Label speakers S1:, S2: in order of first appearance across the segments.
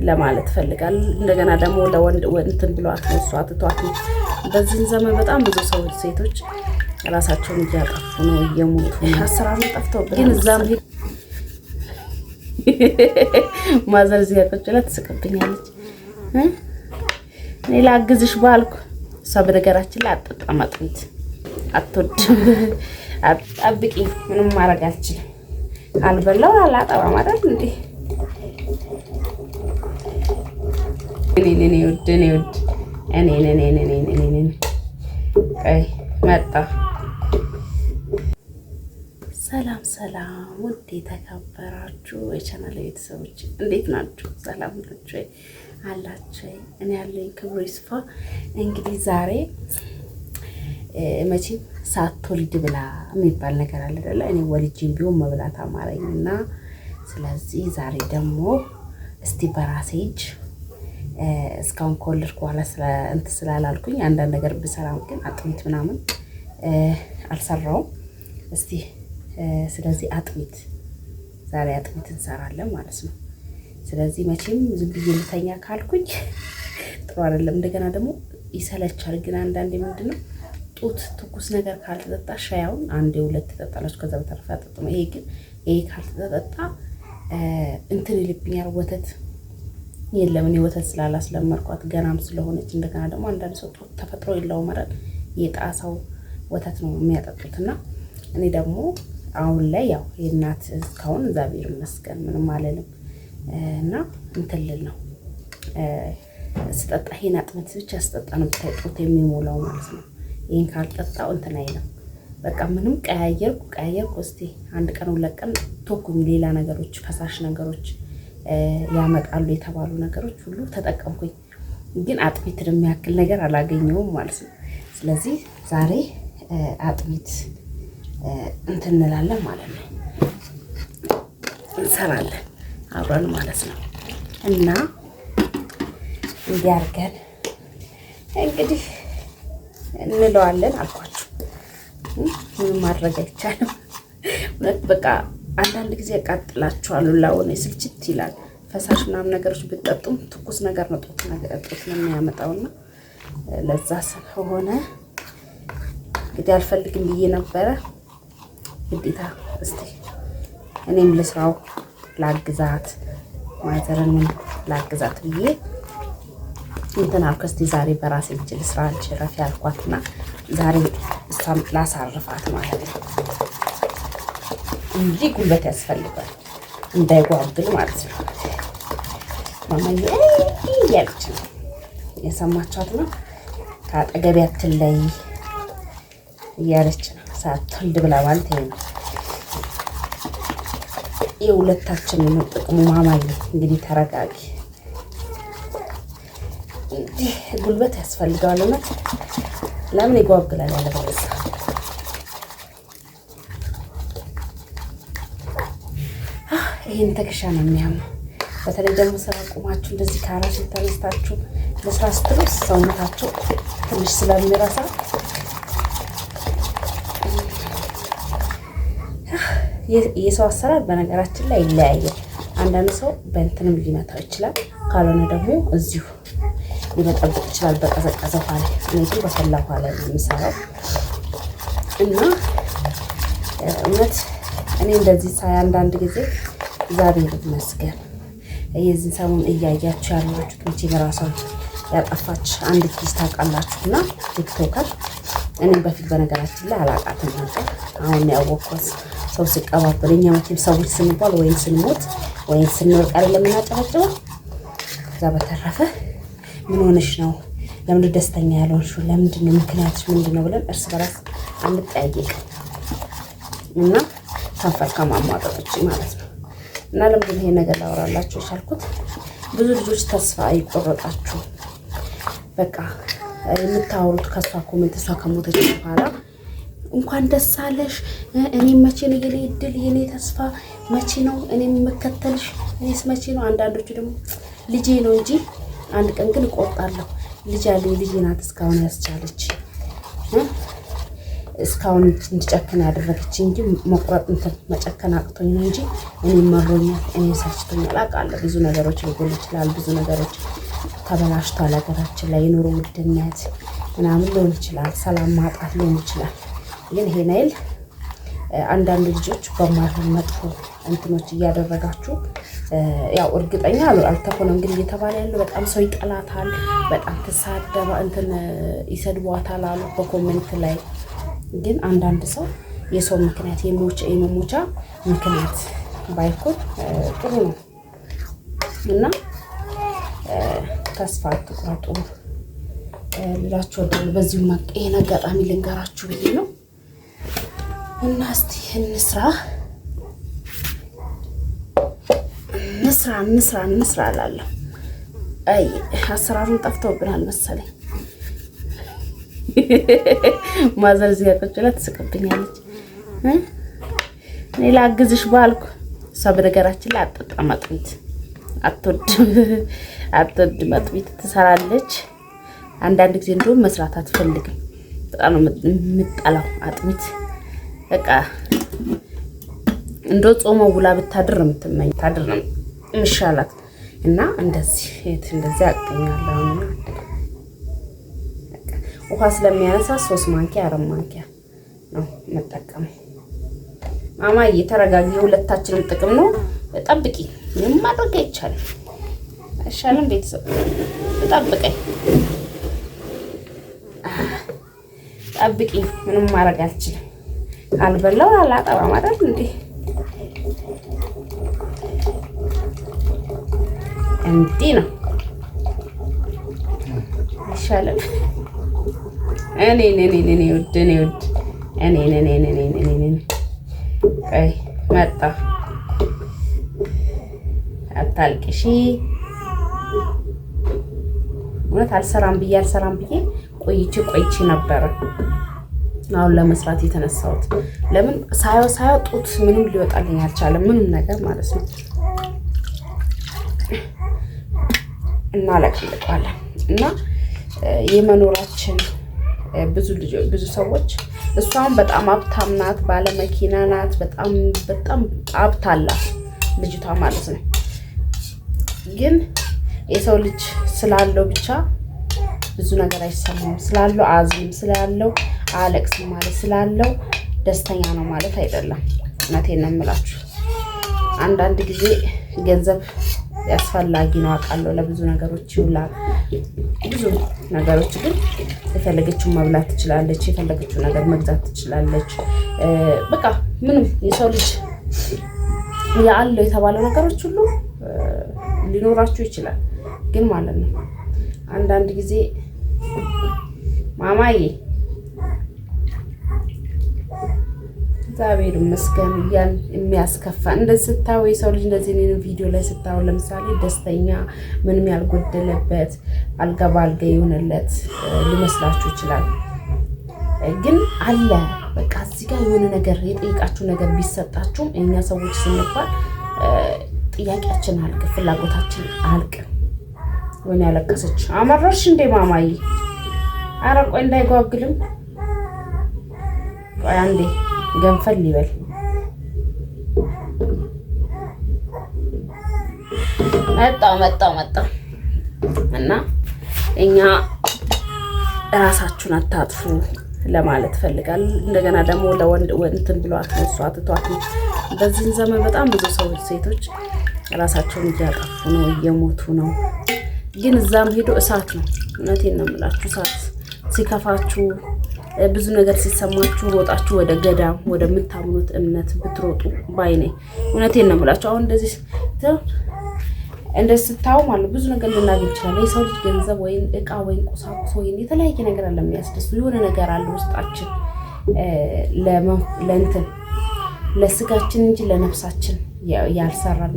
S1: ለማለት ፈልጋል። እንደገና ደግሞ ለወንድ እንትን ብሏት ነው እሷ ትቷት ነው። በዚህ ዘመን በጣም ብዙ ሰዎች ሴቶች ራሳቸውን እያጠፉ ነው፣ እየሞቱ ነው። አሰራሩ ጠፍተው ግን እዛም ማዘር እዚህ ጋር ቁጭ ብላ ትስቅብኛለች። እኔ ላግዝሽ ባልኩ እሷ በነገራችን ላይ አትጠጣም፣ አጥሚት አትወድም። አጥብቂ ምንም ማድረግ አልችልም። አልበላው አላጠባም አይደል እንዴ? እኔ ውድ ቀይ መጣ። ሰላም ሰላም፣ ውድ የተከበራችሁ የቻናል ቤተሰቦች እንዴት ናችሁ? ሰላም ናችሁ አላችሁ? እኔ ያለኝ ክብሩ ይስፋ። እንግዲህ ዛሬ መቼም ሳትወልድ ብላ የሚባል ነገር አለ አይደለ? እኔ ወልጄም ቢሆን መብላት አማረኝና ስለዚህ ዛሬ ደግሞ እስቲ በራሴ እጅ እስካሁን ከወለድኩ በኋላ ስላላልኩኝ አንዳንድ ነገር ብሰራም ግን አጥሚት ምናምን አልሰራውም። እስቲ ስለዚህ ዛሬ አጥሚት እንሰራለን ማለት ነው። ስለዚህ መቼም ዝም ብዬ ልተኛ ካልኩኝ ጥሩ አይደለም። እንደገና ደግሞ ይሰለቻል። ግን አንዳንዴ ምንድነው ጡት ትኩስ ነገር ካልተጠጣ ሻያውን አንዴ ሁለት ትጠጣላችሁ፣ ከዛ በተረፈ አጠጥሙ። ይሄ ካልተጠጣ እንትን ይልብኛል። ወተት የለም። እኔ ወተት ስላላስለመርኳት ገናም ስለሆነች፣ እንደገና ደግሞ አንዳንድ ሰው ጡት ተፈጥሮ የለውም አይደል? የጣሳው ወተት ነው የሚያጠጡትና እኔ ደግሞ አሁን ላይ ያው የእናት እስካሁን እግዚአብሔር ይመስገን ምንም አልልም እና እንትን ልል ነው ስጠጣ ይሄን አጥሚት ብቻ ስጠጣ ነው ጡት የሚሞላው ማለት ነው። ይሄን ካልጠጣው እንትን አይልም። በቃ ምንም ቀያየርኩ። እስቲ አንድ ቀን ሁለት ቀን ተኩኝ። ሌላ ነገሮች ፈሳሽ ነገሮች ያመጣሉ የተባሉ ነገሮች ሁሉ ተጠቀምኩኝ፣ ግን አጥሚትን የሚያክል ነገር አላገኘውም ማለት ነው። ስለዚህ ዛሬ አጥሚት እንትን እንላለን ማለት ነው፣ እንሰራለን አብረን ማለት ነው። እና እንዲያርገን እንግዲህ እንለዋለን አልኳችሁ። ምንም ማድረግ አይቻልም። በቃ አንዳንድ ጊዜ ያቃጥላችኋል። ላውን ስልችት ይላል። ፈሳሽ ምናምን ነገሮች ብትጠጡም ትኩስ ነገር ነው ጡት ነው የሚያመጣውና ለዛ ስለሆነ እንግዲህ አልፈልግም ብዬ ነበረ። ግዴታ እስቲ እኔም ልስራው ላግዛት፣ ማዘርን ላግዛት ብዬ እንትን አልኩ። እስቲ ዛሬ በራሴ እጅ ልስራ አልችረፍ ያልኳትና ዛሬ እሷም ላሳርፋት ማለት ነው እንጂ ጉልበት ያስፈልጋል እንዳይጓጉል ማለት ነው። ማማዬ እያለች ነው የሰማችኋት ነው። ከአጠገቤ አትለይ እያለች ነው። ሳትወልድ ብላ ማለት ይሄ ነው። የሁለታችንን ነው ጥቅሙ። ማማዬ እንግዲህ ተረጋጊ። እንዲህ ጉልበት ያስፈልጋል እና ለምን ይጓጉላል ያለ በለዛ ይሄን ተከሻ ነው የሚያምነው። በተለይ ደግሞ ስራ ቆማችሁ እንደዚህ ካራሽ ተነስታችሁ ለስራ ስትሉ ሰውነታችሁ ትንሽ ስለሚረሳ የሰው አሰራር በነገራችን ላይ ይለያያል። አንዳንድ ሰው በእንትንም ሊመታው ይችላል፣ ካልሆነ ደግሞ እዚሁ ሊመጠብቅ ይችላል በቀዘቀዘ ውሃ ላይ። እኔ ግን በፈላ ውሃ ላይ ነው የምሰራው እና እውነት እኔ እንደዚህ ሳይ አንዳንድ ጊዜ እግዚአብሔር ይመስገን። የዚህ ሰሞን እያያችሁ ያላችሁት መቼ በራሷን ያጠፋች አንዲት ልጅ ታውቃላችሁና ቲክቶከር። እኔም በፊት በነገራችን ላይ አላውቃትም ነበር። አሁን ያወቅኳት ሰው ሲቀባበል። እኛ መቼም ሰዎች ስንባል ወይም ስንሞት ወይም ስንወርቅ አይደለም የምናጨበጭበው። ከዛ በተረፈ ምን ሆነሽ ነው? ለምን ደስተኛ ያልሆንሽው? ለምንድን ነው ምክንያትሽ ምንድን ነው ብለን እርስ በራስ አንጠያየቅም እና ከንፈር ከማሟጠጦች ማለት ነው። እና ለምንድን ይሄ ነገር ላወራላችሁ የቻልኩት ብዙ ልጆች ተስፋ አይቆረጣችሁ። በቃ የምታወሩት ከሷ ኮሜንት እሷ ከሞተች በኋላ እንኳን ደስ አለሽ፣ እኔም መቼ ነው የኔ እድል የኔ ተስፋ መቼ ነው እኔም የምከተልሽ፣ እኔስ መቼ ነው። አንዳንዶቹ ደግሞ ልጄ ነው እንጂ አንድ ቀን ግን እቆርጣለሁ፣ ልጅ አለኝ፣ ልጄ ናት እስካሁን ያስቻለች። እስካሁን እንድጨክን ያደረገች እንጂ መቁረጥ እንትን መጨከን አቅቶኝ ነው እንጂ እኔ መሮኛል፣ እኔ ሰልችቶኛል። አውቃለሁ ብዙ ነገሮች ሊጎል ይችላል፣ ብዙ ነገሮች ተበላሽቷል ሀገራችን ላይ የኑሮ ውድነት ምናምን ሊሆን ይችላል፣ ሰላም ማጣት ሊሆን ይችላል። ግን ይሄ ናይል አንዳንድ ልጆች በማይሆን መጥፎ እንትኖች እያደረጋችሁ ያው እርግጠኛ አልተሆነም ግን እየተባለ ያለው በጣም ሰው ይጠላታል፣ በጣም ተሳደባ እንትን ይሰድቧታል አሉ በኮሜንት ላይ። ግን አንዳንድ ሰው የሰው ምክንያት የመሞቻ ምክንያት ባይኮን ጥሩ ነው እና ተስፋ አትቁረጡ ልላችሁ ወደው በዚሁ ይሄን አጋጣሚ ልንገራችሁ ብዬ ነው። እና እስቲ እንስራ እላለሁ። አይ አሰራሩን ጠፍቶብናል መሰለኝ። ማዘር እዚህ ጋር ቁጭ ብላ ትስቅብኛለች። እኔ ላግዝሽ ባልኩ እሷ በነገራችን ላይ አትጠጣም አጥሚት፣ አትወድም አጥሚት ትሰራለች። አንዳንድ ጊዜ እንደውም መስራት አትፈልግም። በጣም ነው የምጠላው አጥሚት። በቃ እንደው ጾመው ውላ ብታድር ነው የምትመኝ፣ ታድር ነው የሚሻላት። እና እንደዚህ አቅኛለሁ። ውሃ ስለሚያነሳ 3 ማንኪያ 4 ማንኪያ ነው መጠቀም። ማማዬ ተረጋጊ፣ የሁለታችንም ጥቅም ነው። ጠብቂ፣ ምንም ማድረግ አይቻልም። አይሻልም? ቤተሰብ ጠብቀኝ፣ ጠብቂ፣ ምንም ማድረግ አልችልም። ካልበላው አላጠባም አይደል እንዴ? እንዲህ ነው አይሻልም? እኔ አይ መጣ አታልቅሺ። ማለት አልሰራም ብዬ ቆይቼ ነበረ አሁን ለመስራት የተነሳሁት። ለምን ሳየው ጡት ምንም ሊወጣልኝ አልቻለም፣ ምንም ነገር ማለት ነው። እና ለቀልቀዋለን እና የመኖራችን ብዙ ሰዎች እሷም በጣም ሀብታም ናት፣ ባለ መኪና ናት፣ በጣም ሀብት አላት ልጅቷ ማለት ነው። ግን የሰው ልጅ ስላለው ብቻ ብዙ ነገር አይሰማም። ስላለው አዝም ስላለው አለቅስም ማለት ስላለው ደስተኛ ነው ማለት አይደለም። እውነቴን ነው የምላችሁ። አንዳንድ ጊዜ ገንዘብ ያስፈላጊ ነው አውቃለሁ፣ ለብዙ ነገሮች ይውላል። ብዙ ነገሮች ግን የፈለገችውን መብላት ትችላለች፣ የፈለገችውን ነገር መግዛት ትችላለች። በቃ ምንም የሰው ልጅ ያለው የተባለው ነገሮች ሁሉ ሊኖራችሁ ይችላል። ግን ማለት ነው አንዳንድ ጊዜ ማማዬ እግዚአብሔር ይመስገን እያል የሚያስከፋ እንደዚህ ስታው የሰው ልጅ እንደዚህ ነው ቪዲዮ ላይ ስታው ለምሳሌ ደስተኛ ምንም ያልጎደለበት አልጋ ባልጋ የሆነለት ሊመስላችሁ ይችላል። ግን አለ በቃ እዚህ ጋር የሆነ ነገር የጠይቃችሁ ነገር ቢሰጣችሁ እኛ ሰዎች ስንባል ጥያቄያችን አልቅ፣ ፍላጎታችን አልቅ። ወይኔ ያለቀሰች አመረርሽ እንዴ ማማዬ? ኧረ ቆይ እንዳይጓግልም ቆይ አንዴ ገንፈል ይበል። መጣው እና እኛ ራሳችሁን አታጥፉ ለማለት ፈልጋለሁ። እንደገና ደግሞ ለወንድ እንትን ብሏት ነው እሷ ትቷት። በዚህ ዘመን በጣም ብዙ ሰዎች ሴቶች ራሳቸውን እያጠፉ ነው፣ እየሞቱ ነው። ግን እዛም ሄዶ እሳት ነው። እውነቴን ነው የምላችሁ። እሳት ሲከፋችሁ ብዙ ነገር ሲሰማችሁ ሮጣችሁ ወደ ገዳም ወደምታምኑት እምነት ብትሮጡ ባይ ነኝ። እውነቴን ነው የምላችሁ። አሁን እንደዚህ ስታው ማለት ብዙ ነገር ልናገኝ ይችላል። የሰው ልጅ ገንዘብ ወይም እቃ ወይም ቁሳቁስ ወይም የተለያየ ነገር አለ የሚያስደስቱ የሆነ ነገር አለ ውስጣችን ለእንትን ለስጋችን እንጂ ለነፍሳችን ያልሰራን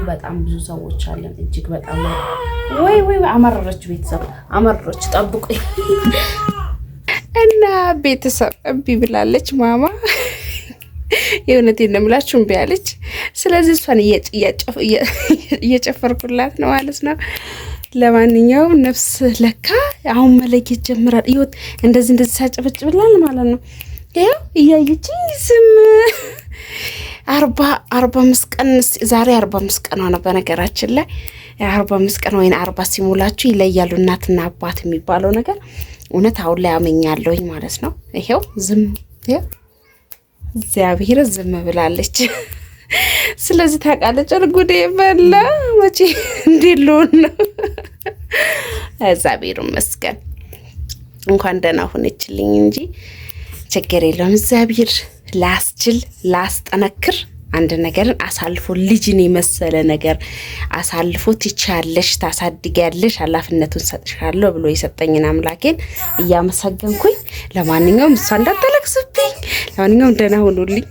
S1: በጣም ብዙ ሰዎች አለን። እጅግ በጣም ወይ አመረረች ቤተሰብ አመረረች። ጠብቁኝ እና ቤተሰብ እምቢ ብላለች ማማ። የእውነቴን ነው የምላችሁ እምቢ አለች። ስለዚህ እሷን እየጨፈርኩላት ነው ማለት ነው። ለማንኛውም ነፍስ ለካ አሁን መለየት ጀምራል። ይወት እንደዚህ ሳጨበጭብላል ማለት ነው። ይኸው እያየችኝ ዝም 45 ቀን ዛሬ 45 ቀን ነው። በነገራችን ላይ 45 ቀን ወይ 40 ሲሞላችሁ ይለያሉ እናትና አባት የሚባለው ነገር እውነት አሁን ላይ አመኛለሁኝ ማለት ነው። ይሄው ዝም እግዚአብሔር ዝም ብላለች። ስለዚህ ታውቃለች ጉዴ በላ ወጪ እንዲሉን እግዚአብሔር ይመስገን እንኳን ደህና ሆነችልኝ እንጂ ችግር የለውም። እግዚአብሔር ላስጠነክር አንድ ነገርን አሳልፎ ልጅን የመሰለ ነገር አሳልፎ ትቻለሽ፣ ታሳድጊያለሽ፣ ኃላፊነቱን ሰጥሻለሁ ብሎ የሰጠኝን አምላኬን እያመሰገንኩኝ ለማንኛውም እሷ እንዳታለቅስብኝ። ለማንኛውም ደህና ሆኖልኝ